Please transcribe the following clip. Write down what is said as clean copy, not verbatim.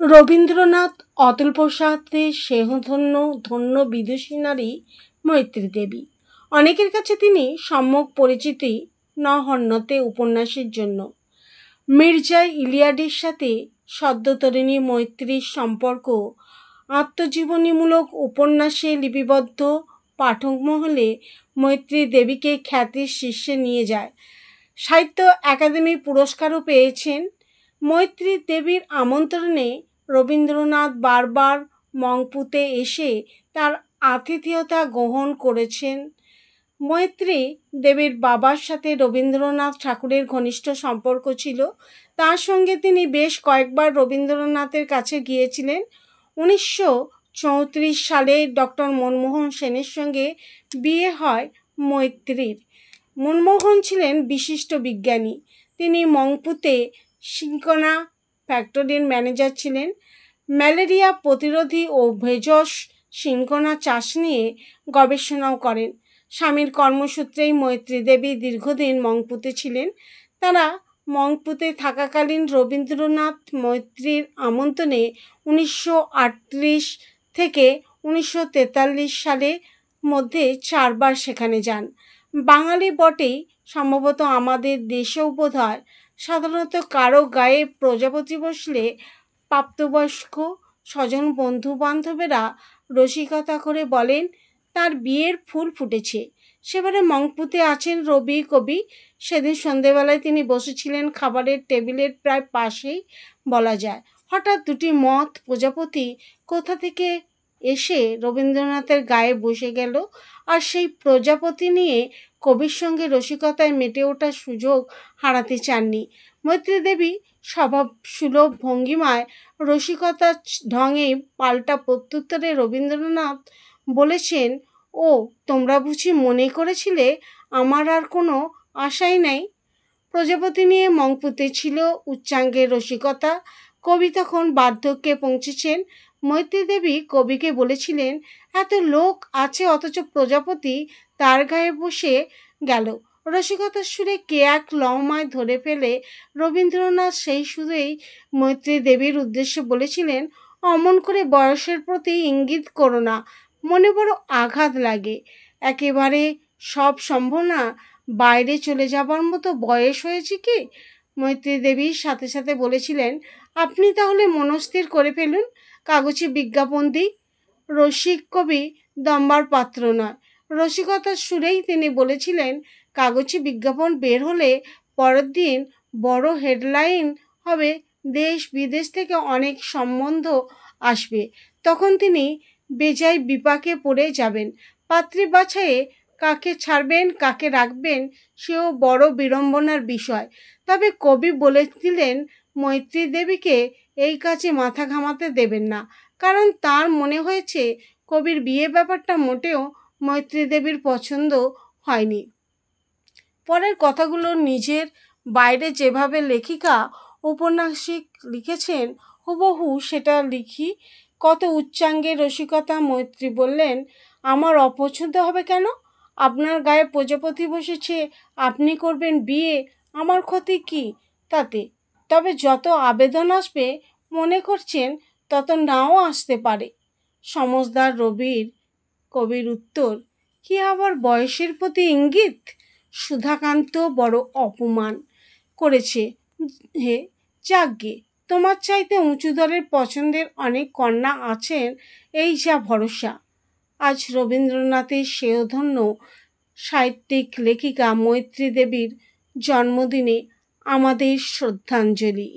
রবীন্দ্রনাথ অতুল প্রসাদের স্নেহধন্য ধন্য বিদুষী নারী মৈত্রী দেবী। অনেকের কাছে তিনি সম্যক পরিচিতি নহন্যতে উপন্যাসের জন্য। মির্জা ইলিয়াডির সাথে সদ্যতরুণী মৈত্রীর সম্পর্ক আত্মজীবনীমূলক উপন্যাসে লিপিবদ্ধ পাঠক মহলে মৈত্রী দেবীকে খ্যাতির শীর্ষে নিয়ে যায়। সাহিত্য একাডেমি পুরস্কারও পেয়েছেন। মৈত্রী দেবীর আমন্ত্রণে রবীন্দ্রনাথ বারবার মংপুতে এসে তার আতিথেয়তা গ্রহণ করেছেন। মৈত্রী দেবীর বাবার সাথে রবীন্দ্রনাথ ঠাকুরের ঘনিষ্ঠ সম্পর্ক ছিল। তার সঙ্গে তিনি বেশ কয়েকবার রবীন্দ্রনাথের কাছে গিয়েছিলেন। 1934 সালে ডক্টর মনমোহন সেনের সঙ্গে বিয়ে হয় মৈত্রীর। মনমোহন ছিলেন বিশিষ্ট বিজ্ঞানী। তিনি মংপুতে সিনকোনা ফ্যাক্টরির ম্যানেজার ছিলেন। ম্যালেরিয়া প্রতিরোধী ও ভেষজ সিনকোনা চাষ নিয়ে গবেষণাও করেন। স্বামীর কর্মসূত্রেই মৈত্রী দেবী দীর্ঘদিন মংপুতে ছিলেন। তারা মংপুতে থাকাকালীন রবীন্দ্রনাথ মৈত্রীর আমন্ত্রণে 1938 থেকে 1943 সালের মধ্যে 4 বার সেখানে যান। বাঙালি বটেই, সম্ভবত আমাদের দেশেও বোধহয় সাধারণত কারো গায়ে প্রজাপতি বসলে প্রাপ্তবয়স্ক স্বজন বন্ধু বান্ধবেরা রসিকতা করে বলেন তার বিয়ের ফুল ফুটেছে। সেবারে মংপুতে আছেন রবি কবি। সেদিন সন্ধেবেলায় তিনি বসেছিলেন খাবারের টেবিলের প্রায় পাশেই বলা যায়। হঠাৎ দুটি মথ প্রজাপতি কোথা থেকে এসে রবীন্দ্রনাথের গায়ে বসে গেল। আর সেই প্রজাপতি নিয়ে কবির সঙ্গে রসিকতায় মেতে ওঠার সুযোগ হারাতে চাননি। মৈত্রী দেবী স্বভাব সুলভ ভঙ্গিমায় রসিকতার ঢঙে পাল্টা প্রত্যুত্তরে রবীন্দ্রনাথ বলেছেন, ও তোমরা বুঝি মনে করেছিলে আমার আর কোনো আশাই নাই। প্রজাপতি নিয়ে মংপুতে ছিল উচ্চাঙ্গের রসিকতা। কবি তখন বার্ধক্যে পৌঁছেছেন। মৈত্রী দেবী কবিকে বলেছিলেন, এত লোক আছে অথচ প্রজাপতি তার গায়ে বসে গেল। রসিকতার সুরে কে এক লহমায় ধরে ফেলে রবীন্দ্রনাথ সেই সুরেই মৈত্রী দেবীর উদ্দেশ্যে বলেছিলেন, অমন করে বয়সের প্রতি ইঙ্গিত করো না, মনে বড় আঘাত লাগে। একেবারে সব সম্ভব না, বাইরে চলে যাবার মতো বয়স হয়েছে কি? মৈত্রী দেবীর সাথে সাথে বলেছিলেন, আপনি তাহলে মনস্থির করে ফেলুন, কাগজে বিজ্ঞাপন দিই। রসিক কবি দম্বার পাত্র নয়। রসিকতার সুরেই তিনি বলেছিলেন, কাগজে বিজ্ঞাপন বের হলে পরের দিন বড় হেডলাইন হবে, দেশ বিদেশ থেকে অনেক সম্বন্ধ আসবে। তখন তিনি বেজায় বিপাকে পড়ে যাবেন। পাত্রী বাছাইয়ে কাকে ছাড়বেন কাকে রাখবেন সেও বড় বিড়ম্বনার বিষয়। তবে কবি বলে দিলেন মৈত্রী দেবীকে এই কাজে মাথা ঘামাতে দেবেন না, কারণ তার মনে হয়েছে কবির বিয়ে ব্যাপারটা মোটেও মৈত্রী দেবীর পছন্দ হয়নি। পরের কথাগুলো নিজের বাইরে যেভাবে লেখিকা ঔপন্যাসিক লিখেছেন হুবহু সেটা লিখি। কত উচ্চাঙ্গের রসিকতা। মৈত্রী বললেন, আমার অপছন্দ হবে কেন? আপনার গায়ে প্রজাপতি বসেছে, আপনি করবেন বিয়ে, আমার ক্ষতি কি তাতে? তবে যত আবেদন আসবে মনে করছেন তত নাও আসতে পারে। সমজদার কবির উত্তর, কি আবার বয়সের প্রতি ইঙ্গিত? সুধাকান্ত বড় অপমান করেছে হে। যাকগে, তোমার চাইতে উঁচু দরের পছন্দের অনেক কন্যা আছেন, এই যা ভরসা। আজ রবীন্দ্রনাথের স্নেহধন্য সাহিত্যিক লেখিকা মৈত্রী দেবীর জন্মদিনে আমাদের শ্রদ্ধাঞ্জলি।